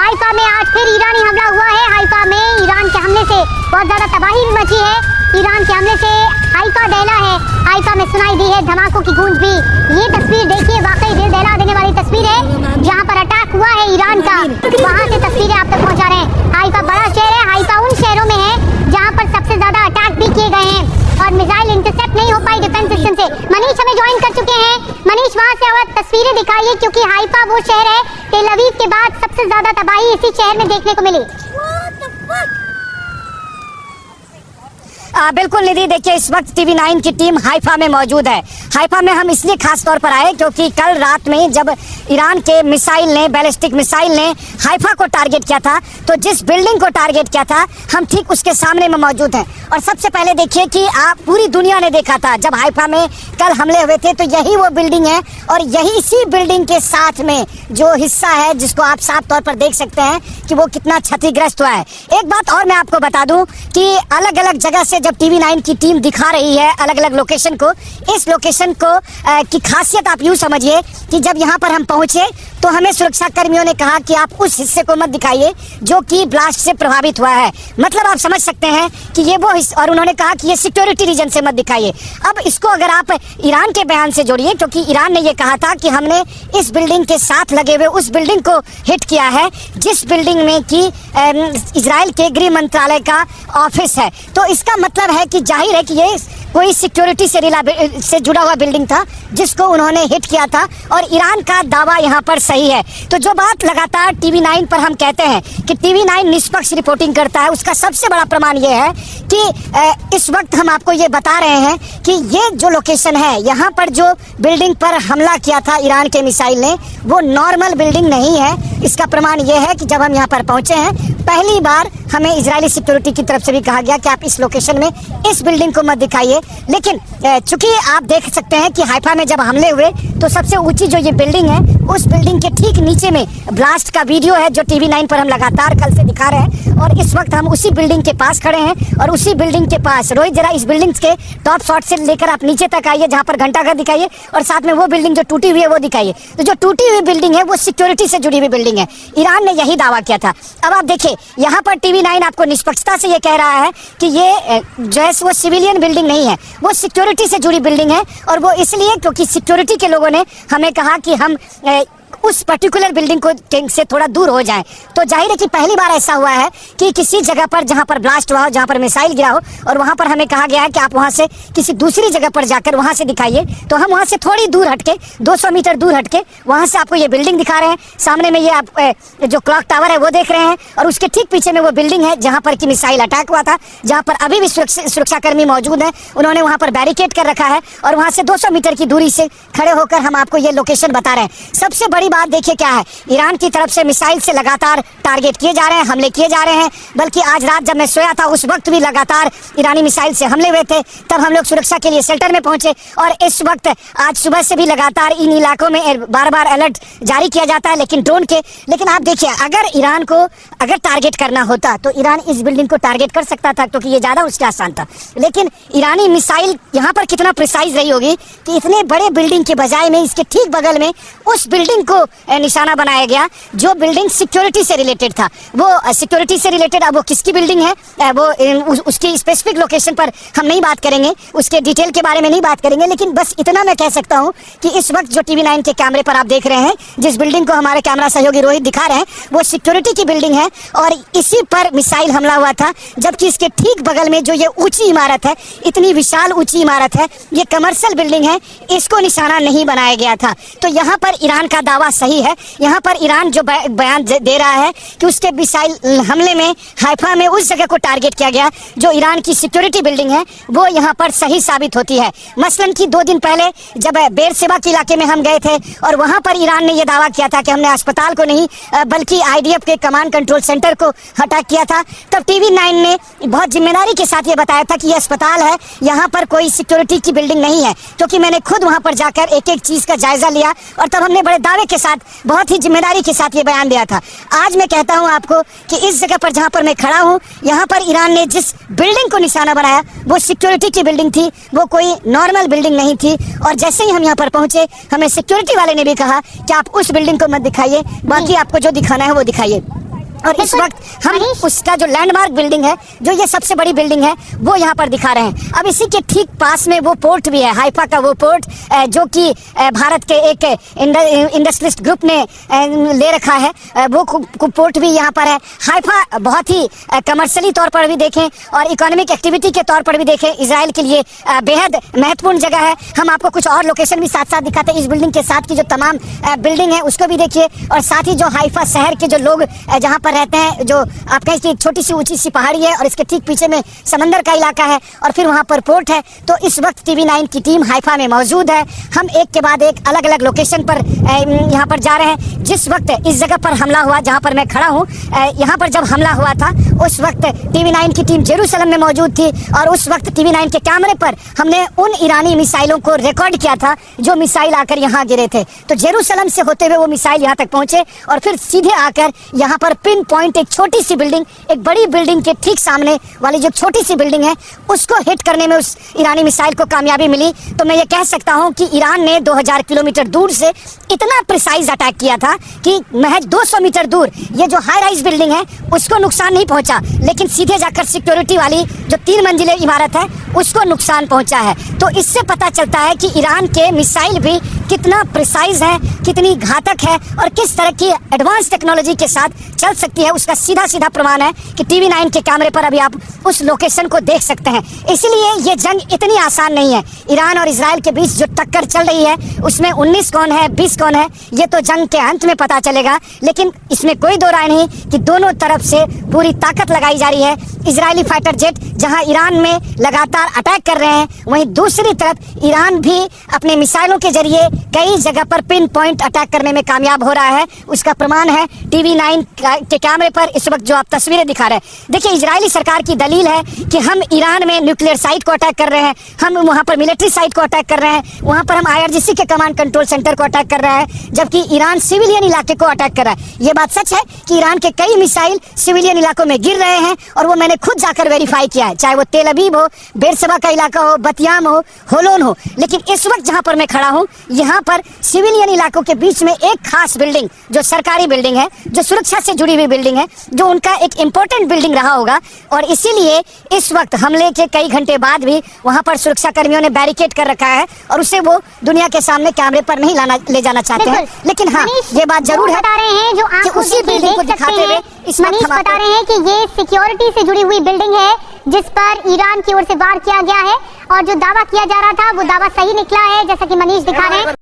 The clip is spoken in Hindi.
हाइफा में आज फिर ईरानी हमला हुआ है। हाइफा में ईरान के हमले से बहुत ज्यादा तबाही मची है। ईरान के हमले से हाइफा दहला है। हाइफा में सुनाई दी है धमाकों की गूंज भी। ये तस्वीर देखिए, वाकई दिल दहला देने वाली तस्वीर है। जहाँ पर अटैक हुआ है ईरान का, वहाँ से तस्वीरें आप तक पहुँचा रहे हैं। हाइफा बड़ा शहर है। हाइफा उन शहरों में है जहाँ पर सबसे ज्यादा अटैक भी किए गए हैं और मिसाइल इंटरसेप्ट नहीं हो पाई डिफेंस सिस्टम से। मनीष हमें ज्वाइन कर चुके हैं। मनीष, वहाँ से और तस्वीरें दिखाइए, क्योंकि हाइफा वो शहर है तेल अवीव के बाद सबसे ज्यादा तबाही इसी शहर में देखने को मिली। बिल्कुल निधि, देखिए इस वक्त TV9 की टीम हाइफा में मौजूद है। हाइफा में हम इसलिए खास तौर पर आए क्योंकि कल रात में जब ईरान के मिसाइल ने, बैलिस्टिक मिसाइल ने हाइफा को टारगेट किया था, तो जिस बिल्डिंग को टारगेट किया था हम ठीक उसके सामने में मौजूद हैं। और सबसे पहले देखिए कि आप पूरी दुनिया ने देखा था जब हाइफा में कल हमले हुए थे, तो यही वो बिल्डिंग है और यही इसी बिल्डिंग के साथ में जो हिस्सा है जिसको आप साफ तौर पर देख सकते हैं कि वो कितना क्षतिग्रस्त हुआ है। एक बात और मैं आपको बता दूं कि अलग अलग जगह से जब TV9 की टीम दिखा रही है अलग अलग लोकेशन को, इस लोकेशन को की खासियत आप यूं समझिए कि जब यहाँ पर हम पहुंचे तो हमें सुरक्षा कर्मियों ने कहा कि आप उस हिस्से को मत दिखाइए जो कि ब्लास्ट से प्रभावित हुआ है। मतलब आप समझ सकते हैं कि ये वो और उन्होंने कहा कि ये सिक्योरिटी रीजन से मत दिखाइए। अब इसको अगर आप ईरान के बयान से जोड़िए, क्योंकि ईरान ने ये कहा था कि हमने इस बिल्डिंग के साथ लगे हुए उस बिल्डिंग को हिट किया है जिस बिल्डिंग में कि इजराइल के गृह मंत्रालय का ऑफिस है। तो इसका मतलब है कि जाहिर है कि ये कोई सिक्योरिटी से जुड़ा हुआ बिल्डिंग था जिसको उन्होंने हिट किया था और ईरान का दावा यहाँ पर सही है। तो जो बात लगातार TV9 पर हम कहते हैं कि TV9 निष्पक्ष रिपोर्टिंग करता है, उसका सबसे बड़ा प्रमाण ये है कि इस वक्त हम आपको ये बता रहे हैं कि ये जो लोकेशन है, यहाँ पर जो बिल्डिंग पर हमला किया था ईरान के मिसाइल ने, वो नॉर्मल बिल्डिंग नहीं है। इसका प्रमाण ये है कि जब हम यहाँ पर पहुंचे हैं, पहली बार हमें इजरायली सिक्योरिटी की तरफ से भी कहा गया कि आप इस लोकेशन में इस बिल्डिंग को मत दिखाइए। लेकिन चूंकि आप देख सकते हैं कि हाइफा में जब हमले हुए तो सबसे ऊंची जो ये बिल्डिंग है, उस बिल्डिंग के ठीक नीचे में ब्लास्ट का वीडियो है जो TV9 पर हम लगातार कल से दिखा रहे हैं। और इस वक्त हम उसी बिल्डिंग के पास खड़े हैं और उसी बिल्डिंग के पास, रोहित जरा इस बिल्डिंग के टॉप शॉट से लेकर आप नीचे तक आइए जहाँ पर घंटाघर दिखाइए और साथ में वो बिल्डिंग जो टूटी हुई है वो दिखाइए। तो जो टूटी हुई बिल्डिंग है वो सिक्योरिटी से जुड़ी हुई बिल्डिंग है। ईरान ने यही दावा किया था। अब आप देखिए यहाँ पर TV9 आपको निष्पक्षता से ये कह रहा है कि ये जो है वो सिविलियन बिल्डिंग नहीं है, वो सिक्योरिटी से जुड़ी बिल्डिंग है। और वो इसलिए क्योंकि सिक्योरिटी के लोगों ने हमें कहा कि हम उस पर्टिकुलर बिल्डिंग को से थोड़ा दूर हो जाएं। तो जाहिर है कि पहली बार ऐसा हुआ है कि किसी जगह पर जहां पर ब्लास्ट हुआ हो, जहां पर मिसाइल गिरा हो और वहां पर हमें कहा गया है कि आप वहां से किसी दूसरी जगह पर जाकर वहां से दिखाइए। तो हम वहां से थोड़ी दूर हटके 200 मीटर दूर हटके वहां से आपको ये बिल्डिंग दिखा रहे हैं। सामने में ये आप जो क्लॉक टावर है वो देख रहे हैं और उसके ठीक पीछे में वो बिल्डिंग है जहाँ पर कि मिसाइल अटैक हुआ था, जहाँ पर अभी भी सुरक्षाकर्मी मौजूद है। उन्होंने वहां पर बैरिकेड कर रखा है और वहां से 200 मीटर की दूरी से खड़े होकर हम आपको ये लोकेशन बता रहे हैं। सबसे बड़ी बात देखिए क्या है, ईरान की तरफ से मिसाइल से लगातार टारगेट किए जा रहे हैं, हमले किए जा रहे हैं। बल्कि आज रात जब मैं सोया था उस वक्त भी लगातार ईरानी मिसाइल से हमले हुए थे। तब हम लोग सुरक्षा के लिए शेल्टर में पहुंचे और इस वक्त आज सुबह से भी लगातार इन इलाकों में बार बार अलर्ट जारी किया जाता है लेकिन ड्रोन के। लेकिन आप देखिए, अगर ईरान को अगर टारगेट करना होता तो ईरान इस बिल्डिंग को टारगेट कर सकता था क्योंकि ये ज्यादा उसके आसान था। लेकिन ईरानी मिसाइल यहाँ पर कितना प्रिसाइज रही होगी कि इतने बड़े बिल्डिंग के बजाय में इसके ठीक बगल में उस बिल्डिंग को निशाना बनाया गया जो बिल्डिंग सिक्योरिटी से रिलेटेड था। वो सिक्योरिटी से रिलेटेड, अब वो किसकी बिल्डिंग है वो उसकी स्पेसिफिक लोकेशन पर हम नहीं बात करेंगे, उसके डिटेल के बारे में नहीं बात करेंगे। लेकिन बस इतना मैं कह सकता हूं कि इस वक्त जो TV9 के कैमरे पर आप देख रहे हैं, जिस बिल्डिंग को हमारे कैमरा सहयोगी रोहित दिखा रहे हैं, वो सिक्योरिटी की बिल्डिंग है और इसी पर मिसाइल हमला हुआ था। जबकि इसके ठीक बगल में जो ये ऊंची इमारत है, इतनी विशाल ऊंची इमारत है, ये कमर्शियल बिल्डिंग है, इसको निशाना नहीं बनाया गया था। तो यहाँ पर ईरान का दावा सही है। यहाँ पर ईरान जो बयान दे रहा है कि उसके मिसाइल हमले में हाइफा में उस जगह को टारगेट किया गया जो ईरान की सिक्योरिटी बिल्डिंग है, वो यहाँ पर सही साबित होती है। मसलन कि 2 दिन पहले जब बेरशेबा के इलाके में हम गए थे और वहाँ पर ईरान ने यह दावा किया था कि हमने अस्पताल को नहीं बल्कि IDF के कमांड कंट्रोल सेंटर को अटैक किया था, तब TV9 ने बहुत जिम्मेदारी के साथ ये बताया था कि ये अस्पताल है, यहाँ पर कोई सिक्योरिटी की बिल्डिंग नहीं है। क्योंकि मैंने खुद वहाँ पर जाकर एक एक चीज का जायजा लिया और तब हमने बड़े दावे के साथ, बहुत ही जिम्मेदारी के साथ ये बयान दिया था। आज मैं कहता हूं आपको कि इस जगह पर जहां पर मैं खड़ा हूं, यहां पर ईरान ने जिस बिल्डिंग को निशाना बनाया वो सिक्योरिटी की बिल्डिंग थी, वो कोई नॉर्मल बिल्डिंग नहीं थी। और जैसे ही हम यहां पर पहुंचे, हमें सिक्योरिटी वाले ने भी कहा कि आप उस बिल्डिंग को मत दिखाइए, बाकी आपको जो दिखाना है वो दिखाइए। और इस बिल्कुल। वक्त हम मनीष, उसका जो लैंडमार्क बिल्डिंग है, जो ये सबसे बड़ी बिल्डिंग है, वो यहाँ पर दिखा रहे हैं। अब इसी के ठीक पास में वो पोर्ट भी है, हाइफा का वो पोर्ट, जो कि भारत के एक इंडस्ट्रियलिस्ट ग्रुप ने ले रखा है, वो पोर्ट भी यहाँ पर है। हाइफा बहुत ही कमर्शियली तौर पर भी देखें और इकोनॉमिक एक्टिविटी के तौर पर भी देखें, इजराइल के लिए बेहद महत्वपूर्ण जगह है। हम आपको कुछ और लोकेशन भी साथ साथ दिखाते हैं। इस बिल्डिंग के साथ की जो तमाम बिल्डिंग है उसको भी देखिए, और साथ ही जो हाइफा शहर के जो लोग जहाँ पर रहते हैं, जो आप कहें कि एक छोटी सी ऊंची सी पहाड़ी है और इसके ठीक पीछे में समंदर का इलाका है और फिर वहाँ पर पोर्ट है। तो इस वक्त TV9 की टीम हाइफा में मौजूद है। हम एक के बाद एक अलग अलग लोकेशन पर यहाँ पर जा रहे हैं। जिस वक्त इस जगह पर हमला हुआ, जहाँ पर मैं खड़ा हूँ, यहाँ पर जब हमला हुआ था उस वक्त TV9 की टीम जेरूसलम में मौजूद थी और उस वक्त TV9 के कैमरे पर हमने उन ईरानी मिसाइलों को रिकॉर्ड किया था जो मिसाइल आकर यहाँ गिरे थे। तो जेरूसलम से होते हुए वो मिसाइल यहाँ तक पहुंचे और फिर सीधे आकर यहाँ पर पिन पॉइंट एक छोटी सी बिल्डिंग, एक बड़ी बिल्डिंग के ठीक सामने वाली जो छोटी सी बिल्डिंग है उसको हिट करने में उस ईरानी मिसाइल को कामयाबी मिली। तो मैं ये कह सकता हूँ कि ईरान ने 2000 किलोमीटर दूर से इतना प्रिसाइज अटैक किया था कि महज 200 मीटर दूर ये जो हाई राइज बिल्डिंग है उसको नुकसान नहीं पहुंचा, लेकिन सीधे जाकर सिक्योरिटी वाली जो 3 मंजिले इमारत है उसको नुकसान पहुंचा है। तो इससे पता चलता है कि ईरान के मिसाइल भी कितना प्रिसाइज है, कितनी घातक है और किस तरह की एडवांस टेक्नोलॉजी के साथ चल सकती है। उसका सीधा सीधा प्रमाण है कि TV9 के कैमरे पर अभी आप उस लोकेशन को देख सकते हैं। इसलिए ये जंग इतनी आसान नहीं है। ईरान और इजराइल के बीच जो टक्कर चल रही है उसमें 19 कौन है, 20 कौन है, ये तो जंग के अंत में पता चलेगा। लेकिन इसमें कोई दो राय नहीं कि दोनों तरफ से पूरी ताकत लगाई जा रही है। इजरायली फाइटर जेट जहां ईरान में लगातार अटैक कर रहे हैं, वहीं दूसरी तरफ ईरान भी अपने मिसाइलों के जरिए कई जगह पर पिन पॉइंट अटैक करने में कामयाब हो रहा है। उसका प्रमाण है TV9 के कैमरे पर इस वक्त जो आप तस्वीरें दिखा रहे हैं। देखिए, इजरायली सरकार की दलील है कि हम ईरान में न्यूक्लियर साइट को अटैक कर रहे हैं, हम वहां पर मिलिट्री साइट को अटैक कर रहे हैं, वहां पर हम IRGC के कमांड कंट्रोल सेंटर को अटैक कर रहे हैं, जबकि ईरान सिविलियन इलाके को अटैक कर रहा है। ये बात सच है कि ईरान के कई मिसाइल सिविलियन इलाकों में गिर रहे हैं और वो मैंने खुद जाकर वेरीफाई किया है, चाहे वो तेल अबीब हो, बेरसबा का इलाका हो, बतियाम हो, होलोन हो। लेकिन इस वक्त जहां पर मैं खड़ा हूं, यहाँ पर सिविलियन इलाकों के बीच में एक खास बिल्डिंग जो सरकारी बिल्डिंग है, जो सुरक्षा से जुड़ी हुई बिल्डिंग है, जो उनका एक इंपॉर्टेंट बिल्डिंग रहा होगा और इसीलिए इस वक्त हमले के कई घंटे बाद भी वहां पर सुरक्षा कर्मियों ने बैरिकेड कर रखा है और उसे वो दुनिया के सामने कैमरे पर नहीं ले जाना चाहते हैं। लेकिन हाँ, ये बात जरूर है बता रहे हैं जो कि आप उसी बिल्डिंग को दिखाते हुए इस वक्त मनीष हम बता रहे हैं कि ये सिक्योरिटी से जुड़ी हुई बिल्डिंग है जिस पर ईरान की ओर से वार किया गया है और जो दावा किया जा रहा था वो दावा सही निकला है, जैसा कि मनीष दिखा रहे हैं।